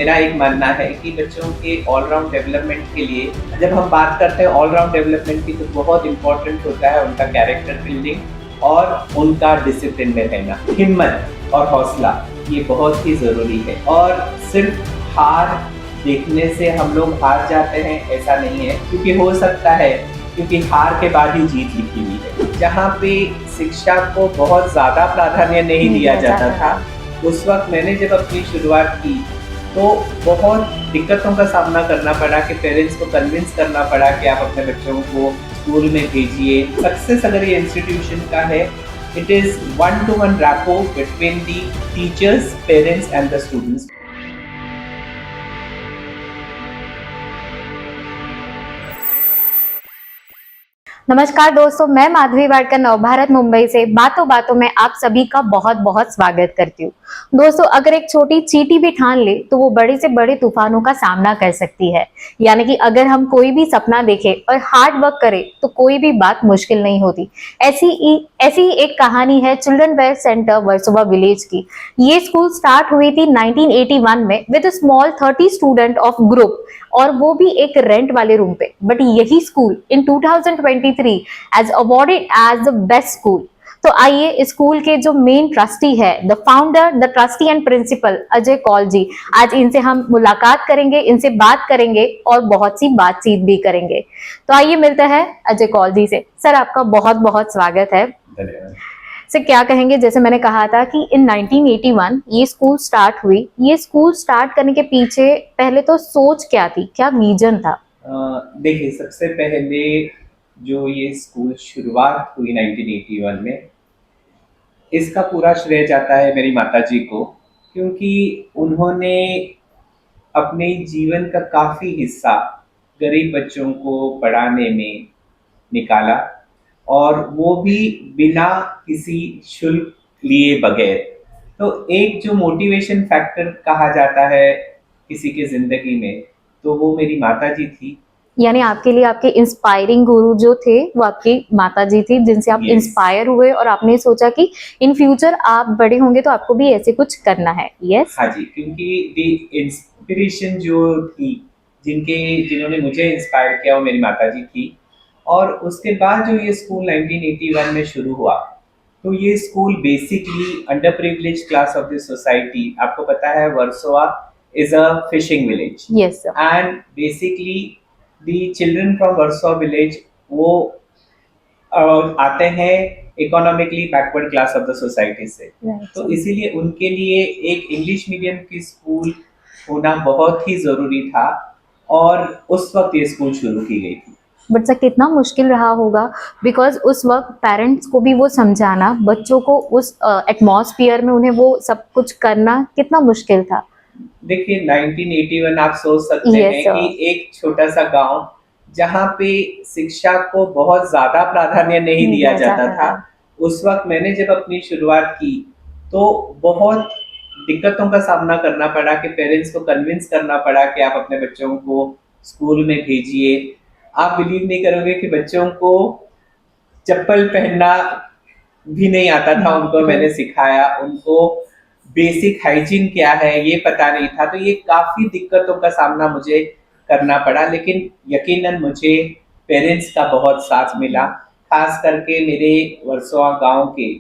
मेरा एक मानना है कि बच्चों के ऑलराउंड डेवलपमेंट के लिए, जब हम बात करते हैं ऑलराउंड डेवलपमेंट की, तो बहुत इम्पोर्टेंट होता है उनका कैरेक्टर बिल्डिंग और उनका डिसिप्लिन में रहना, हिम्मत और हौसला, ये बहुत ही ज़रूरी है। और सिर्फ हार देखने से हम लोग हार जाते हैं ऐसा नहीं है, क्योंकि हो सकता है, क्योंकि हार के बाद ही जीत लिखी हुई है। जहाँ पे शिक्षा को बहुत ज़्यादा प्राधान्य नहीं दिया जाता था, उस वक्त मैंने जब अपनी शुरुआत की तो बहुत दिक्कतों का सामना करना पड़ा कि पेरेंट्स को कन्विंस करना पड़ा कि आप अपने बच्चों को स्कूल में भेजिए। सक्सेस अगर ये इंस्टीट्यूशन का है, it is 1-to-1 rapport between the teachers, parents and the students. नमस्कार दोस्तों, मैं माधवी वाडकर नवभारत मुंबई से बातों बातों में आप सभी का बहुत बहुत स्वागत करती हूँ। दोस्तों, अगर एक छोटी चींटी भी ठान ले तो वो बड़े से बड़े तूफानों का सामना कर सकती है। यानी कि अगर हम कोई भी सपना देखें और हार्ड वर्क करें तो कोई भी बात मुश्किल नहीं होती। ऐसी ही एक कहानी है children where centre Versova village की। ये स्कूल स्टार्ट हुई थी 1981 में with small 30 student of group, और वो भी एक रेंट वाले रूम पे। बट यही school in 2023 as awarded as the best school. तो आइए स्कूल के जो मेन ट्रस्टी है, the founder, the trustee and principal Ajay Kaul ji, आज इनसे हम मुलाकात करेंगे, इनसे बात करेंगे और बहुत सी बातचीत भी करेंगे। तो आइए मिलते हैं अजय कौल जी से। सर, आपका बहुत बहुत स्वागत है। धन्यवाद। सर, क्या कहेंगे, जैसे मैंने कहा था कि इन 1981 ये स्कूल स्टार्ट हुई। ये स्कूल स्टार्ट करने के पीछे पहले तो सोच क्या थी, क्या विजन था? देखिए, सबसे पहले जो ये स्कूल शुरुआत हुई 1981 में, इसका पूरा श्रेय जाता है मेरी माताजी को, क्योंकि उन्होंने अपने जीवन का काफ़ी हिस्सा गरीब बच्चों को पढ़ाने में निकाला, और वो भी बिना किसी शुल्क लिए बगैर। तो एक जो मोटिवेशन फैक्टर कहा जाता है किसी के ज़िंदगी में, तो वो मेरी माताजी थी। यानी आपके लिए आपके इंस्पायरिंग गुरु जो थे वो आपकी माताजी थी, जिनसे आप Yes. इंस्पायर हुए और आपने सोचा कि इन फ्यूचर आप बड़े होंगे तो आपको भी ऐसे कुछ करना है। यस। हाँ जी, क्योंकि दी इंस्पिरेशन जो थी, जिन्होंने मुझे इंस्पायर किया, वो मेरी माताजी थी। और उसके बाद जो ये स्कूल 1981 में शुरू हुआ, तो ये school basically under privilege class of the society, आपको पता है Versova is a fishing village, yes sir. And basically the children from Versova village वो आते हैं economically backward class of the society से। तो इसीलिए उनके लिए एक इंग्लिश मीडियम की स्कूल होना बहुत ही ज़रूरी था, और उस वक्त ये स्कूल शुरू की गई थी। बट सर, कितना मुश्किल रहा होगा, बिकॉज उस वक्त पेरेंट्स को भी वो समझाना, बच्चों को उस एटमॉस्फेयर में उन्हें वो सब कुछ करना कितना मुश्किल था। देखिए, 1981 आप सोच सकते Yes, हैं sir. कि एक छोटा सा गांव, जहाँ पे शिक्षा को बहुत ज्यादा प्राधान्य नहीं दिया जाता था, उस वक्त मैंने जब अपनी शुरुआत की तो बहुत दिक्कतों का सामना करना पड़ा कि पेरेंट्स को कन्विंस करना पड़ा कि आप अपने बच्चों को स्कूल में भेजिए। आप बिलीव नहीं करोगे कि बच्चों को चप्पल पहनना भी नहीं आता था, उनको मैंने सिखाया। उनको बेसिक हाइजीन क्या है ये पता नहीं था, तो ये काफ़ी दिक्कतों का सामना मुझे करना पड़ा। लेकिन यकीनन मुझे पेरेंट्स का बहुत साथ मिला, खास करके मेरे वर्सोवा गांव के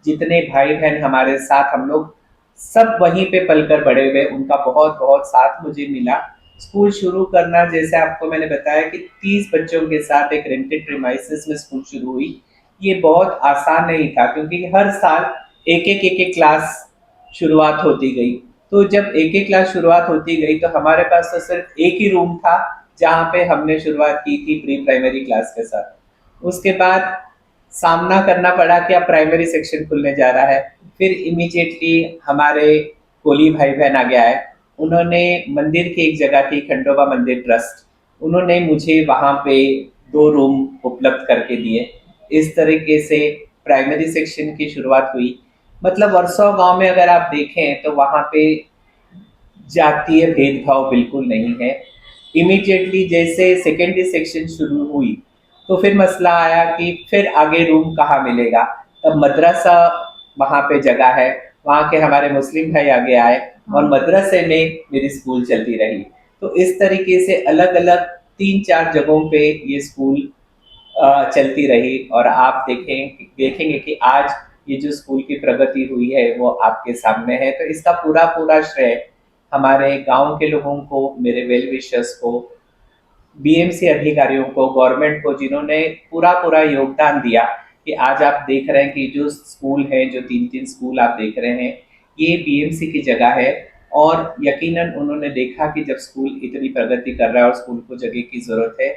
जितने भाई बहन हमारे साथ, हम लोग सब वहीं पे पलकर बड़े हुए, उनका बहुत बहुत साथ मुझे मिला। स्कूल शुरू करना, जैसे आपको मैंने बताया कि 30 बच्चों के साथ एक रेंटेड प्रीमाइसेस में स्कूल शुरू हुई, ये बहुत आसान नहीं था, क्योंकि हर साल एक एक क्लास शुरुआत होती गई। तो जब एक क्लास शुरुआत होती गई तो हमारे पास तो सिर्फ एक ही रूम था जहाँ पे हमने शुरुआत की थी प्री प्राइमरी क्लास के साथ। उसके बाद सामना करना पड़ा कि अब प्राइमरी सेक्शन खुलने जा रहा है। फिर इमीडिएटली हमारे कोली भाई बहन आ गया है, उन्होंने मंदिर की एक जगह थी खंडोबा मंदिर ट्रस्ट, उन्होंने मुझे वहाँ पे 2 रूम उपलब्ध करके दिए। इस तरीके से प्राइमरी सेक्शन की शुरुआत हुई। मतलब वर्सोवा गांव में अगर आप देखें तो वहाँ पे जातीय भेदभाव बिल्कुल नहीं है। इमीडिएटली जैसे सेकेंडरी सेक्शन शुरू हुई तो फिर मसला आया कि फिर आगे रूम कहाँ मिलेगा। तब मदरसा वहाँ पे जगह है, वहाँ के हमारे मुस्लिम भाई आगे आए और मदरसे में मेरी स्कूल चलती रही। तो इस तरीके से अलग-अलग 3-4 जगहों पे ये स्कूल चलती रही और आप देखेंगे कि आज ये जो स्कूल की प्रगति हुई है वो आपके सामने है। तो इसका पूरा-पूरा श्रेय हमारे गाँव के लोगों को, मेरे वेल विशर्स को, बीएमसी अधिकारियों को, गवर्नमेंट को, जिन्होंने पूरा-पूरा योगदान दिया कि आज आप देख रहे हैं कि जो स्कूल हैं, जो 3-3 स्कूल आप देख रहे हैं, ये बीएमसी की जगह है और यकीनन उन्होंने देखा कि जब स्कूल इतनी प्रगति कर रहा है और स्कूल को जगह की ज़रूरत है,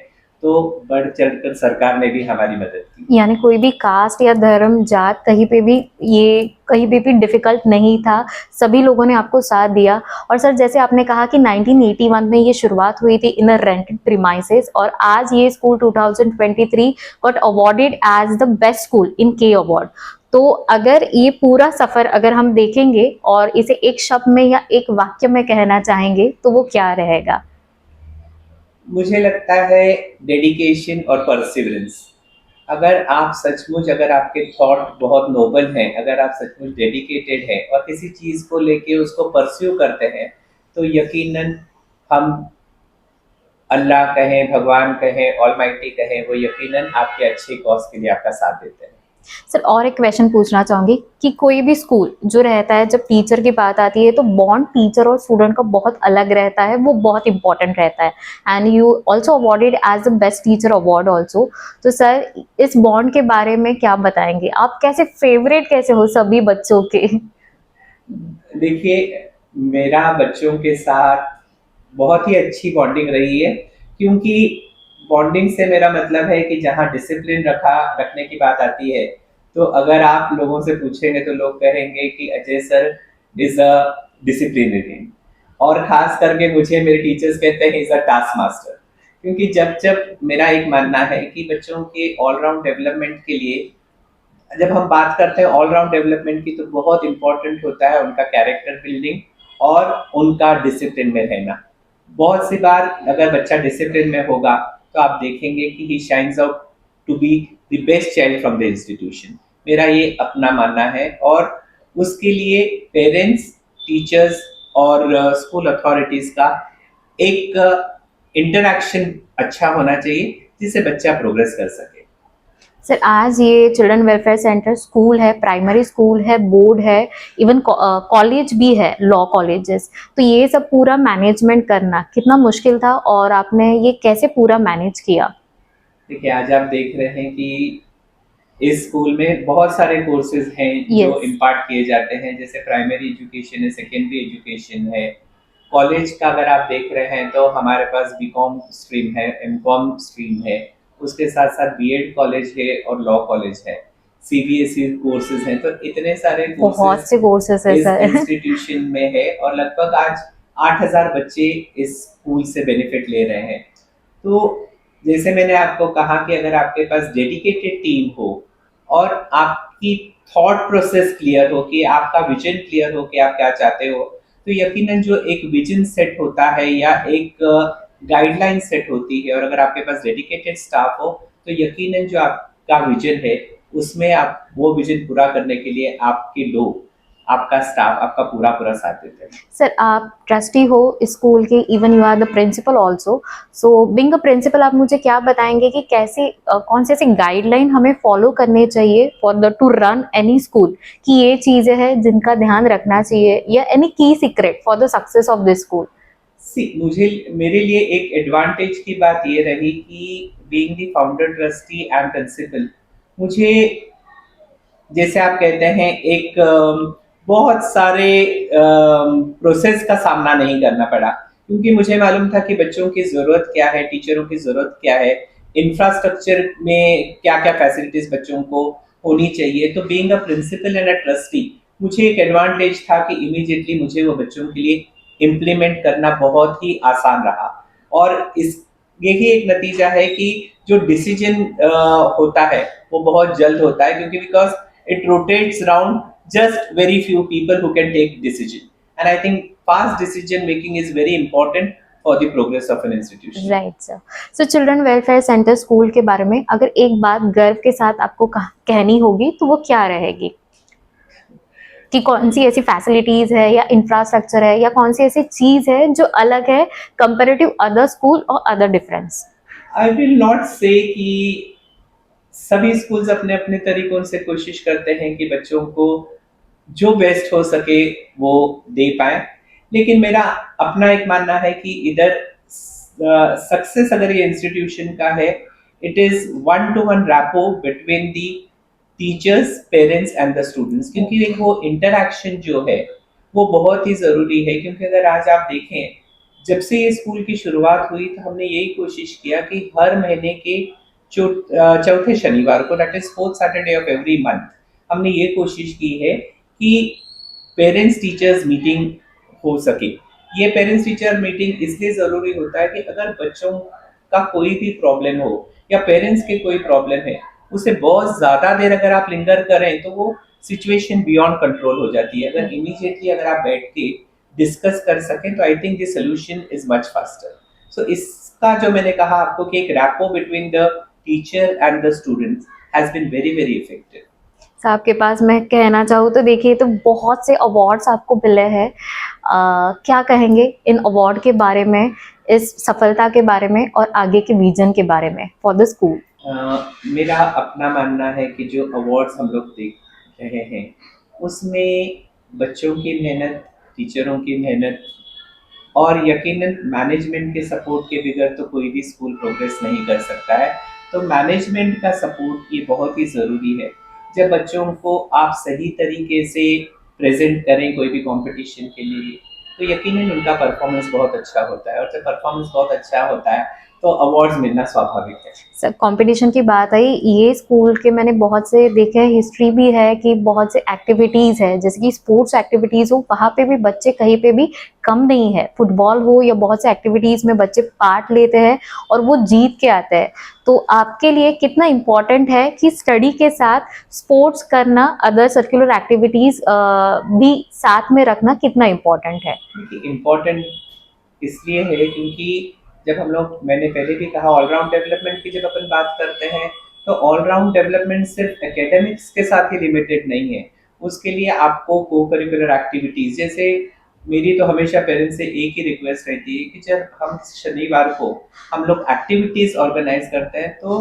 तो बढ़-चढ़कर सरकार ने भी हमारी मदद की। यानी कोई भी कास्ट या धर्म जात कहीं पे भी ये कहीं पे भी डिफिकल्ट नहीं था, सभी लोगों ने आपको साथ दिया। और सर जैसे आपने कहा कि 1981 में ये शुरुआत हुई थी इन अ रेंटेड प्रीमाइसेस और आज ये school 2023 got awarded as the best school in के अवार्ड। तो अगर ये पूरा सफर अगर हम देखेंगे और इसे एक शब्द में या एक वाक्य में कहना चाहेंगे तो वो क्या रहेगा? मुझे लगता है डेडिकेशन और परसिवरेंस। अगर आपके थॉट बहुत नोबल हैं, अगर आप सचमुच डेडिकेटेड हैं और किसी चीज़ को लेके उसको परस्यू करते हैं, तो यकीनन हम अल्लाह कहें, भगवान कहें, ऑलमाइटी कहें, वो यकीनन आपके अच्छे कॉज़ के लिए आपका साथ देते हैं। सर और एक क्वेश्चन पूछना चाहूंगी कि कोई भी स्कूल जो रहता है जब टीचर की बात आती है तो बॉन्ड टीचर और स्टूडेंट का बहुत अलग रहता है, वो बहुत इंपॉर्टेंट रहता है and you also awarded as the best teacher award also. तो सर इस बॉन्ड के बारे में क्या बताएंगे? आप कैसे फेवरेट कैसे हो सभी बच्चों के? देखिए, मेरा बच्चों के साथ बहुत ही अच्छी बॉन्डिंग रही है क्योंकि बॉन्डिंग से मेरा मतलब है कि जहाँ डिसिप्लिन रखने की बात आती है, तो अगर आप लोगों से पूछेंगे तो लोग कहेंगे कि अजय सर इज़ अ डिसिप्लिनरियन और ख़ास करके मुझे मेरे टीचर्स कहते हैं इज़ अ टास्क मास्टर। क्योंकि जब मेरा एक मानना है कि बच्चों के ऑल राउंड डेवलपमेंट के लिए जब हम बात करते हैं ऑल राउंड डेवलपमेंट की तो बहुत इम्पोर्टेंट होता है उनका कैरेक्टर बिल्डिंग और उनका डिसिप्लिन में रहना। बहुत सी बार अगर बच्चा डिसिप्लिन में होगा तो आप देखेंगे कि he shines out to be the best child from the institution. मेरा ये अपना मानना है और उसके लिए पेरेंट्स, टीचर्स और स्कूल अथॉरिटीज का एक इंटरैक्शन अच्छा होना चाहिए जिससे बच्चा प्रोग्रेस कर सके। सर आज ये चिल्ड्रन वेलफेयर सेंटर स्कूल है, प्राइमरी स्कूल है, बोर्ड है, इवन कॉलेज भी है, लॉ कॉलेजेस। तो ये सब पूरा मैनेजमेंट करना कितना मुश्किल था और आपने ये कैसे पूरा मैनेज किया? देखिए, आज आप देख रहे हैं कि इस स्कूल में बहुत सारे कोर्सेज हैं जो यस। इम्पार्ट किए जाते हैं, जैसे प्राइमरी एजुकेशन है, सेकेंडरी एजुकेशन है। कॉलेज का अगर आप देख रहे हैं तो हमारे पास बीकॉम स्ट्रीम है, एमकॉम स्ट्रीम है, उसके साथ-साथ बीएड कॉलेज है और लॉ कॉलेज है। सीबीएसई कोर्सेज हैं, तो इतने सारे बहुत से कोर्सेज कोर्सेस है इस सर। इंस्टीट्यूशन में है और लगभग आज 8,000 बच्चे इस स्कूल से बेनिफिट ले रहे हैं। तो जैसे मैंने आपको कहा कि अगर आपके पास डेडिकेटेड टीम हो और आपकी थॉट प्रोसेस क्लियर हो कि आपका विजन क्लियर हो कि आप क्या चाहते हो, तो यकीनन जो एक विजन सेट होता है या एक गाइडलाइन सेट होती है और अगर आपके पास डेडिकेटेड स्टाफ हो, तो यकीनन जो आपका विजन है, उसमें आप वो विजन पूरा करने के लिए आपके लोग, आपका स्टाफ, आपका पूरा-पूरा साथ देते हैं। सर आप ट्रस्टी हो स्कूल के, even you are the principal also. So being a principal आप मुझे क्या बताएंगे कि कैसे कौन से ऐसे गाइडलाइन हमें फॉलो करने चाहिए for the two run any school, कि ये चीजें हैं जिनका ध्यान रखना चाहिए, या any key secret for the success of this school? मेरे लिए एक एडवांटेज की बात ये रही कि being the founder trustee and principal, मुझे जैसे आप कहते हैं एक बहुत सारे प्रोसेस का सामना नहीं करना पड़ा क्योंकि मुझे मालूम था कि बच्चों की ज़रूरत क्या है, टीचरों की ज़रूरत क्या है, इंफ्रास्ट्रक्चर में क्या-क्या फैसिलिटीज़ बच्चों को होनी चाहिए। तो being a principal and a trustee मुझे एक एडवांटेज था कि इमीडिएटली मुझे वो बच्चों के लिए इम्प्लीमेंट करना बहुत ही आसान रहा और इस यही एक नतीजा है कि जो डिसीजन होता है वो बहुत जल्द होता है क्योंकि because it rotates around just very few people who can take decision, and I think fast decision making is very important for the progress of an institution. Right sir. So children welfare centre school के बारे में अगर एक बात गर्व के साथ आपको कहनी होगी तो वो क्या रहेगी? कि कौन सी ऐसी फैसिलिटीज है या इंफ्रास्ट्रक्चर है या कौन सी ऐसी चीज है जो अलग है कंपेरेटिव अदर स्कूल और other difference? I will not से कि सभी स्कूल्स अपने अपने तरीकों से कोशिश करते हैं कि बच्चों को जो बेस्ट हो सके वो दे पाए, लेकिन मेरा अपना एक मानना है कि इधर सक्सेस अगर ये इंस्टीट्यूशन का है, it is one two one rapport between the teachers, parents and the students, क्योंकि एक वो इंटरैक्शन जो है वो बहुत ही जरूरी है। क्योंकि अगर आज आप देखें, जब से ये स्कूल की शुरुआत हुई तो हमने यही कोशिश किया कि हर महीने के चौथे शनिवार को, that is fourth Saturday of every month, हमने ये कोशिश की है कि पेरेंट्स टीचर्स मीटिंग हो सके। ये पेरेंट्स टीचर मीटिंग इसलिए ज़रूरी होता है कि अगर बच्चों का कोई भी प्रॉब्लम हो या पेरेंट्स के कोई प्रॉब्लम है, उसे बहुत ज़्यादा देर अगर आप लिंगर करें तो वो सिचुएशन बियॉन्ड कंट्रोल हो जाती है। अगर इमीडिएटली अगर आप बैठ के डिस्कस कर सकें तो I think the solution is much faster. So इसका जो मैंने कहा आपको कि एक rapport between the teacher and the students has been very very effective. साहब के पास मैं कहना चाहूँ तो देखिए, तो बहुत से अवार्ड्स आपको मिले हैं। क्या कहेंगे इन अवार्ड के बारे में, इस सफलता के बारे में और आगे के विजन के बारे में फॉर द स्कूल? मेरा अपना मानना है कि जो अवार्ड्स हम लोग देख रहे हैं उसमें बच्चों की मेहनत, टीचरों की मेहनत और यकीनन मैनेजमेंट के सपोर्ट के बगैर तो कोई भी स्कूल प्रोग्रेस नहीं कर सकता है। तो मैनेजमेंट का सपोर्ट ये बहुत ही ज़रूरी है। जब बच्चों को आप सही तरीके से प्रेजेंट करें कोई भी कंपटीशन के लिए तो यकीनन उनका परफॉर्मेंस बहुत अच्छा होता है, और जब परफॉर्मेंस बहुत अच्छा होता है तो अवार्ड्स मिलना स्वाभाविक है। सर, कंपटीशन की बात आई, ये स्कूल के मैंने बहुत से देखे हैं, हिस्ट्री भी है कि बहुत से एक्टिविटीज़ है, जैसे कि स्पोर्ट्स एक्टिविटीज़ हो, वहाँ पे भी बच्चे कहीं पे भी कम नहीं है। फुटबॉल हो या बहुत से एक्टिविटीज़ में बच्चे पार्ट लेते हैं और वो जीत के आते हैं। तो आपके लिए कितना इम्पोर्टेंट है कि स्टडी के साथ स्पोर्ट्स करना, अदर सर्कुलर एक्टिविटीज़ भी साथ में रखना कितना इम्पोर्टेंट है? इम्पोर्टेंट इसलिए है क्योंकि जब हम लोग, मैंने पहले भी कहा, ऑलराउंड डेवलपमेंट की जब अपन बात करते हैं तो ऑलराउंड डेवलपमेंट सिर्फ एकेडमिक्स के साथ ही लिमिटेड नहीं है। उसके लिए आपको को करिकुलर एक्टिविटीज, जैसे मेरी तो हमेशा पेरेंट्स से एक ही रिक्वेस्ट रहती है कि जब हम शनिवार को हम लोग एक्टिविटीज ऑर्गेनाइज करते हैं तो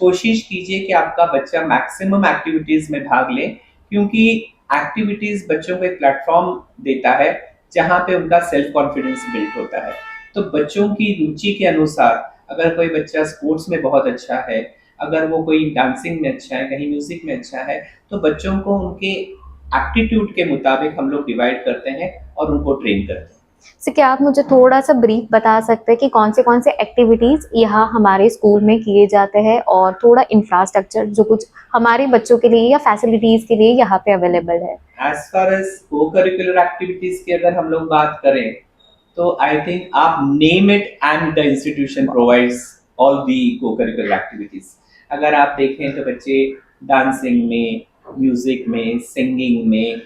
कोशिश कीजिए कि आपका बच्चा मैक्सिमम एक्टिविटीज में भाग ले, क्योंकि एक्टिविटीज बच्चों को एक प्लेटफॉर्म देता है जहाँ पे उनका सेल्फ कॉन्फिडेंस बिल्ड होता है। तो बच्चों की रुचि के अनुसार अगर कोई बच्चा स्पोर्ट्स में बहुत अच्छा है, अगर वो कोई डांसिंग में अच्छा है, कहीं म्यूजिक में अच्छा है, तो बच्चों को उनके एप्टीट्यूड के मुताबिक हम लोग डिवाइड करते हैं और उनको ट्रेन करते हैं। सर, क्या आप मुझे थोड़ा सा ब्रीफ बता सकते हैं कि कौन से एक्टिविटीज़ यहाँ हमारे स्कूल में किए जाते हैं और थोड़ा इंफ्रास्ट्रक्चर जो कुछ हमारे बच्चों के लिए या फैसिलिटीज़ के लिए यहाँ पे अवेलेबल है? एज फार एज को करिकुलर एक्टिविटीज की अगर हम लोग बात करें तो आई थिंक आप name it and the institution provides all the को करिकुलर एक्टिविटीज। अगर आप देखें तो बच्चे डांसिंग में, म्यूजिक में, सिंगिंग में,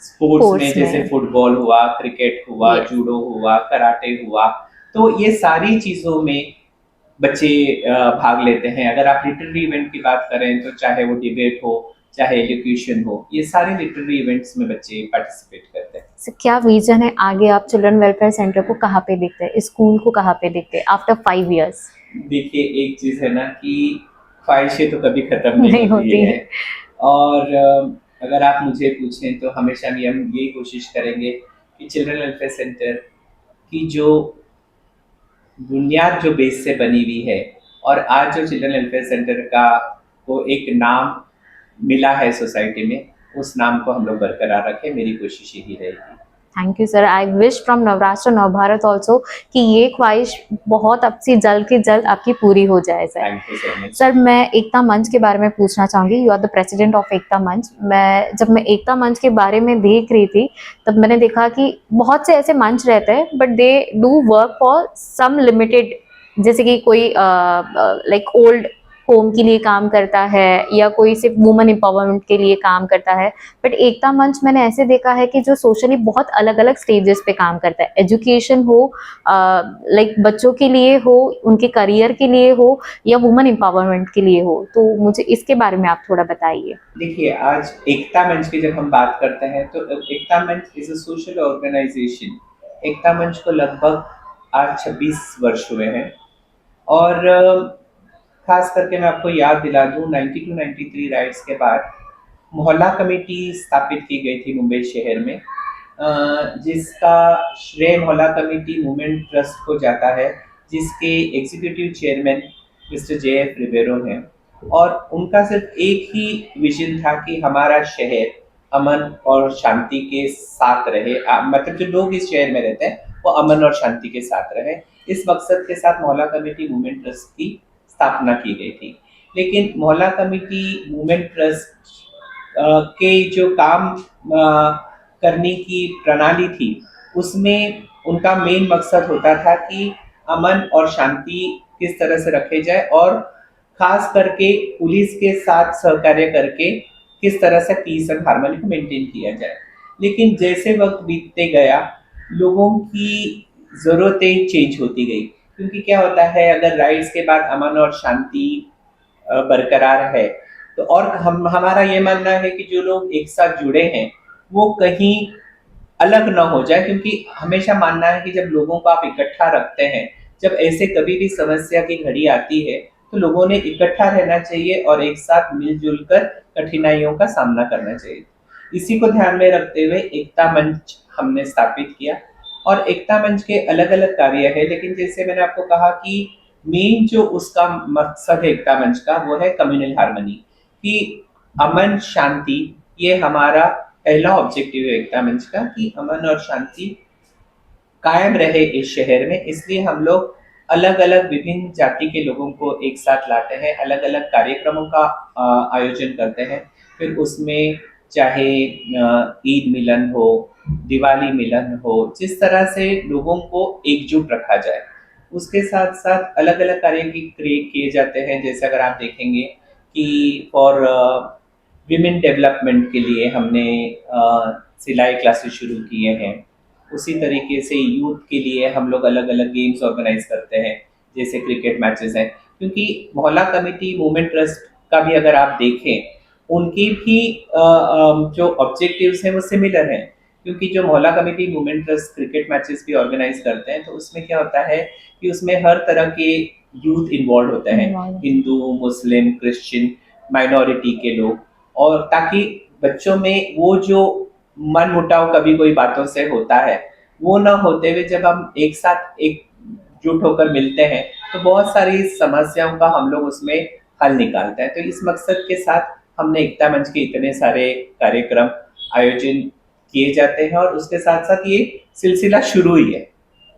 स्पोर्ट्स में जैसे फुटबॉल हुआ, क्रिकेट हुआ, जूडो हुआ, कराटे हुआ, तो ये सारी चीज़ों में बच्चे भाग लेते हैं। अगर आप लिटरेरी इवेंट की बात करें तो चाहे वो डिबेट हो, चाहे एजुकेशन हो, ये सारे लिटरेरी इवेंट्स में बच्चे पार्टिसिपेट करते हैं। सर, क्या विजन है आगे? आप चिल्ड्रन वेलफेयर सेंटर को कहाँ पे देखते हैं, स्कूल को कहाँ पे देखते हैं आफ्टर 5 years? देखिए, एक चीज़ है ना कि ख्वाहिशें तो कभी खत्म नहीं होती है, और अगर आप मुझे पूछें तो हमेशा भी हम यही कोशिश करेंगे कि चिल्ड्रन वेलफेयर सेंटर की जो बुनियाद जो बेस से बनी हुई है, और आज जो चिल्ड्रन वेलफेयर सेंटर का को एक नाम मिला है सोसाइटी में, उस नाम को हम लोग बरकरार रखें, मेरी कोशिश यही रहेगी। Thank you sir. I wish from Navrashtra Navbharat also कि ये ख्वाहिश बहुत अब से जल्द के जल्द आपकी पूरी हो जाए sir. Thank you so much. Sir, मैं एकता मंच के बारे में पूछना चाहूँगी। You are the president of Ekta Manch. जब मैं एकता मंच के बारे में देख रही थी तब मैंने देखा कि बहुत से ऐसे मंच रहते हैं but they do work for some limited, जैसे कि कोई लाइक ओल्ड होम के लिए काम करता है या कोई सिर्फ वुमेन एम्पावरमेंट के लिए काम करता है, बट एकता मंच मैंने ऐसे देखा है कि जो सोशली बहुत अलग अलग स्टेजेस पे काम करता है। एजुकेशन हो, लाइक बच्चों के लिए हो, उनके करियर के लिए हो, या वुमेन एम्पावरमेंट के लिए हो। तो मुझे इसके बारे में आप थोड़ा बताइए। देखिए, आज एकता मंच की जब हम बात करते हैं तो एकता मंच इज अ सोशल ऑर्गेनाइजेशन। एकता मंच को लगभग आज 26 वर्ष हुए हैं। और खास करके मैं आपको याद दिला दूं, 92-93 राइट्स के बाद मोहल्ला कमेटी स्थापित की गई थी मुंबई शहर में, जिसका श्रेय मोहल्ला कमेटी मूवमेंट ट्रस्ट को जाता है, जिसके executive chairman mister J F Ribeiro हैं। और उनका सिर्फ एक ही विजन था कि हमारा शहर अमन और शांति के साथ रहे, मतलब जो लोग इस शहर में रहते हैं वो अमन और शांति के साथ रहे। इस मकसद के साथ मोहल्ला कमेटी मूवमेंट ट्रस्ट की स्थापना की गई थी। लेकिन मोहल्ला कमेटी मूवमेंट ट्रस्ट के जो काम करने की प्रणाली थी, उसमें उनका मेन मकसद होता था कि अमन और शांति किस तरह से रखे जाए, और खास करके पुलिस के साथ सहकार्य करके किस तरह से पीस एंड हार्मनी को मेंटेन किया जाए। लेकिन जैसे वक्त बीतते गया, लोगों की ज़रूरतें चेंज होती गई, क्योंकि क्या होता है, अगर राइट्स के बाद अमन और शांति बरकरार है, तो और हमारा ये मानना है कि जो लोग एक साथ जुड़े हैं वो कहीं अलग ना हो जाए, क्योंकि हमेशा मानना है कि जब लोगों को आप इकट्ठा रखते हैं, जब ऐसे कभी भी समस्या की घड़ी आती है, तो लोगों ने इकट्ठा रहना चाहिए और एक साथ मिलजुल कर कठिनाइयों का सामना करना चाहिए। इसी को ध्यान में रखते हुए एकता मंच हमने स्थापित किया। और एकता मंच के अलग अलग कार्य है, लेकिन जैसे मैंने आपको कहा कि मेन जो उसका मकसद है एकता मंच का, वो है कम्युनल हार्मनी, कि अमन शांति, ये हमारा पहला ऑब्जेक्टिव है एकता मंच का, कि अमन और शांति कायम रहे इस शहर में। इसलिए हम लोग अलग अलग विभिन्न जाति के लोगों को एक साथ लाते हैं, अलग अलग कार्यक्रमों का आयोजन करते हैं। फिर उसमें चाहे ईद मिलन हो, दिवाली मिलन हो, जिस तरह से लोगों को एकजुट रखा जाए, उसके साथ साथ अलग अलग कार्य किए जाते हैं। जैसे अगर आप देखेंगे कि फॉर विमेन डेवलपमेंट के लिए हमने सिलाई क्लासेस शुरू किए हैं। उसी तरीके से यूथ के लिए हम लोग अलग अलग गेम्स ऑर्गेनाइज करते हैं, जैसे क्रिकेट मैचेस हैं। क्योंकि मोहल्ला कमेटी मूवमेंट ट्रस्ट का भी अगर आप देखें, उनकी भी जो ऑब्जेक्टिव्स हैं वो सिमिलर हैं। क्योंकि जो मोहल्ला committee movement trust cricket matches भी ऑर्गेनाइज करते हैं, तो उसमें क्या होता है कि उसमें हर तरह के यूथ इन्वॉल्व होते हैं, हिंदू, मुस्लिम, क्रिश्चियन, माइनॉरिटी के लोग। और ताकि बच्चों में वो जो मन मुटाव कभी कोई बातों से होता है, वो ना होते हुए जब हम एक साथ एकजुट होकर मिलते हैं, तो बहुत सारी समस्याओं का हम लोग उसमें हल निकालते हैं। तो इस मकसद के साथ हमने एकता मंच के इतने सारे कार्यक्रम आयोजन किए जाते हैं, और उसके साथ साथ ये सिलसिला शुरू ही है।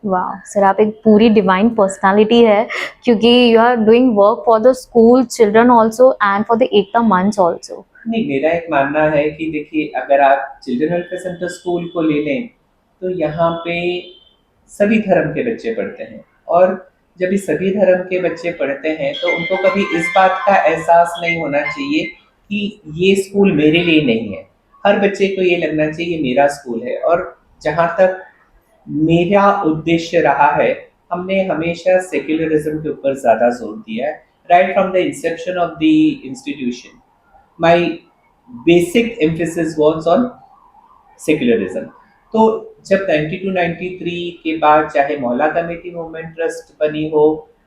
वाह सर, आप एक पूरी डिवाइन पर्सनालिटी है, क्योंकि you are doing work for the school children also and for the Ekta Manch also. नहीं, मेरा एक मानना है कि देखिए, अगर आप चिल्ड्रन वेलफेयर सेंटर स्कूल को ले लें, तो यहाँ पे सभी धर्म के बच्चे पढ़ते हैं। और जब ये सभी धर्म के बच्चे पढ़ते हैं, तो उनको कभी इस बात का एहसास नहीं होना चाहिए कि ये स्कूल मेरे लिए नहीं है। हर बच्चे को ये लगना चाहिए ये मेरा स्कूल है। और जहाँ तक मेरा उद्देश्य रहा है, हमने हमेशा सेक्युलरिज्म के ऊपर ज़्यादा जोर दिया है। Right from the Inception of the institution, my basic emphasis was on secularism। तो जब 92-93 के बाद चाहे मोहल्ला कमेटी मूवमेंट ट्रस्ट बनी हो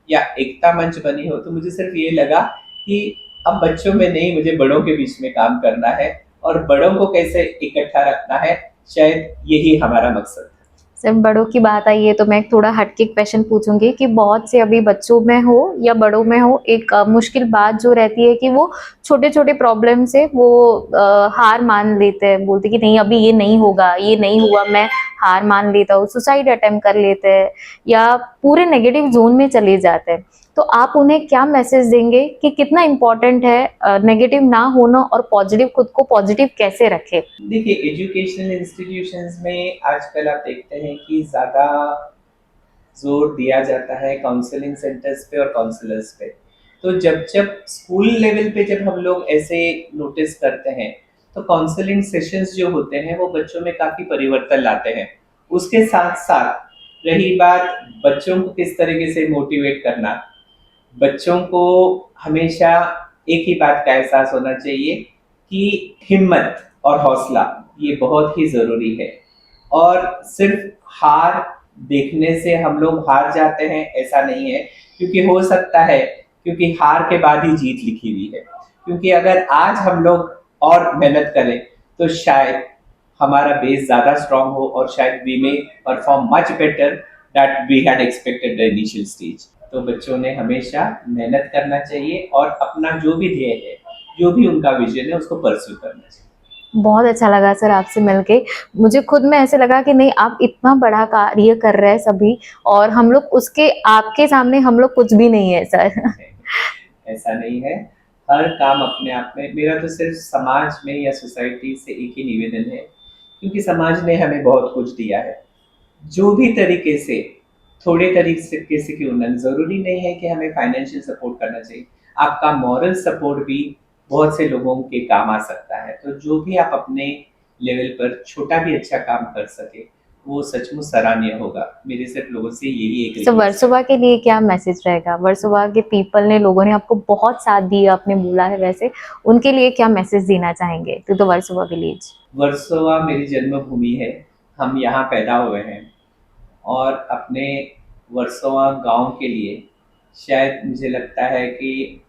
या एकता मंच बनी हो, तो मुझे सिर्फ ये लगा कि अब बच्चों में नहीं, मुझे बड़ों के बीच में काम करना है, और बड़ों को कैसे इकट्ठा रखना है, शायद यही हमारा मकसद है। जब बड़ों की बात आई है, तो मैं एक थोड़ा हटके क्वेश्चन पूछूंगी कि बहुत से अभी बच्चों में हो या बड़ों में हो, एक मुश्किल बात जो रहती है कि वो छोटे छोटे प्रॉब्लम से वो हार मान लेते हैं, बोलते कि नहीं अभी ये नहीं होगा, ये नहीं हुआ, मैं हार मान लेता हूँ, सुसाइड अटेम्प्ट कर लेते हैं या पूरे नेगेटिव जोन में चले जाते हैं। तो आप उन्हें क्या मैसेज देंगे कि कितना इम्पोर्टेंट है नेगेटिव ना होना और पॉजिटिव, खुद को पॉजिटिव कैसे रखें? देखिए, एजुकेशनल इंस्टीट्यूशंस में आजकल आप देखते हैं कि ज़्यादा जोर दिया जाता है काउंसलिंग सेंटर्स पे और काउंसलर्स पे। तो जब जब स्कूल लेवल पे जब हम लोग ऐसे नोटिस करते हैं तो काउंसलिंग सेशंस जो होते हैं वो बच्चों में काफ़ी परिवर्तन लाते हैं। उसके साथ साथ रही बात बच्चों को किस तरीके से मोटिवेट करना, बच्चों को हमेशा एक ही बात का एहसास होना चाहिए कि हिम्मत और हौसला ये बहुत ही ज़रूरी है। और सिर्फ हार देखने से हम लोग हार जाते हैं ऐसा नहीं है, क्योंकि हो सकता है क्योंकि हार के बाद ही जीत लिखी हुई है। क्योंकि अगर आज हम लोग और मेहनत करें तो शायद हमारा बेस ज़्यादा स्ट्रांग हो और शायद we may perform much better that we had expected the initial stage. तो बच्चों ने हमेशा मेहनत करना चाहिए और अपना जो भी ध्येय है, जो भी उनका विजन है उसको परस्यू करना चाहिए। बहुत अच्छा लगा सर आपसे मिलके। मुझे खुद में ऐसे लगा कि नहीं, आप इतना बड़ा कार्य कर रहे हैं सभी, और हम लोग उसके आपके सामने हम लोग कुछ भी नहीं है सर। ऐसा नहीं है, हर काम अपने आप में, मेरा तो सिर्फ समाज में या सोसाइटी से एक ही निवेदन है, क्योंकि समाज ने हमें बहुत कुछ दिया है। जो भी तरीके से, थोड़े तरीके से क्यों ना, ज़रूरी नहीं है कि हमें फाइनेंशियल सपोर्ट करना चाहिए। आपका मॉरल सपोर्ट भी बहुत से लोगों के काम आ सकता है। तो जो भी आप अपने लेवल पर छोटा भी अच्छा काम कर सके, वो सचमुच सराहनीय होगा। मेरी सिर्फ लोगों से यही एक तो रिक्वेस्ट है। वर्सोवा के लिए क्या मैसेज रहेगा? वर्सोवा के पीपल ने, लोगों ने आपको बहुत साथ दिया, आपने बोला है वैसे, उनके लिए क्या मैसेज देना चाहेंगे to the Versova village? Versova मेरी जन्मभूमि है, हम यहाँ पैदा हुए हैं और अपने वर्सोवा गांव के लिए शायद मुझे लगता है कि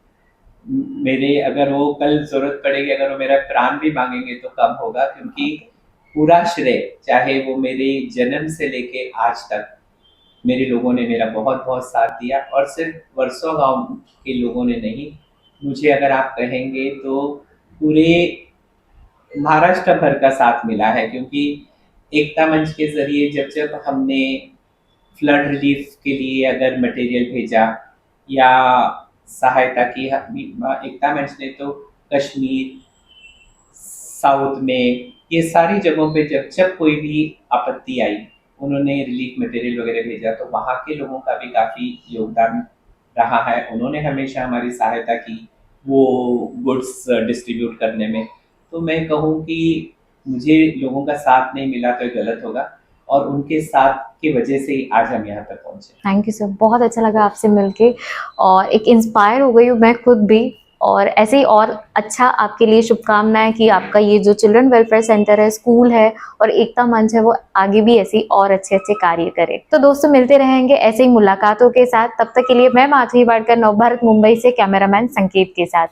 मेरे, अगर वो कल ज़रूरत पड़ेगी, अगर वो मेरा प्राण भी मांगेंगे तो कम होगा, क्योंकि पूरा श्रेय, चाहे वो मेरे जन्म से लेके आज तक मेरे लोगों ने मेरा बहुत बहुत साथ दिया। और सिर्फ वर्सोवा गांव के लोगों ने नहीं, मुझे अगर आप कहेंगे तो पूरे महाराष्ट्र भर का साथ मिला है। क्योंकि एकता मंच के ज़रिए जब जब हमने फ्लड रिलीफ के लिए अगर मटेरियल भेजा या सहायता की, एकता मंच ने तो कश्मीर, साउथ में, ये सारी जगहों पे जब जब कोई भी आपत्ति आई, उन्होंने रिलीफ मटेरियल वगैरह भेजा, तो वहाँ के लोगों का भी काफ़ी योगदान रहा है। उन्होंने हमेशा हमारी सहायता की वो गुड्स डिस्ट्रीब्यूट करने में। तो मैं कहूँ कि मुझे लोगों का साथ नहीं मिला तो ये गलत होगा, और उनके साथ की वजह से ही आज हम यहाँ तक पहुँचे। थैंक यू सर, बहुत अच्छा लगा आपसे मिलके, और एक इंस्पायर हो गई हूँ मैं खुद भी। और ऐसे ही और अच्छा आपके लिए शुभकामनाएं कि आपका ये जो चिल्ड्रन वेलफेयर सेंटर है, स्कूल है और एकता मंच है, वो आगे भी ऐसे ही और अच्छे अच्छे कार्य करे। तो दोस्तों, मिलते रहेंगे ऐसे ही मुलाकातों के साथ। तब तक के लिए मैं माधवी वाडकर, नवभारत मुंबई से कैमरामैन संकेत के साथ।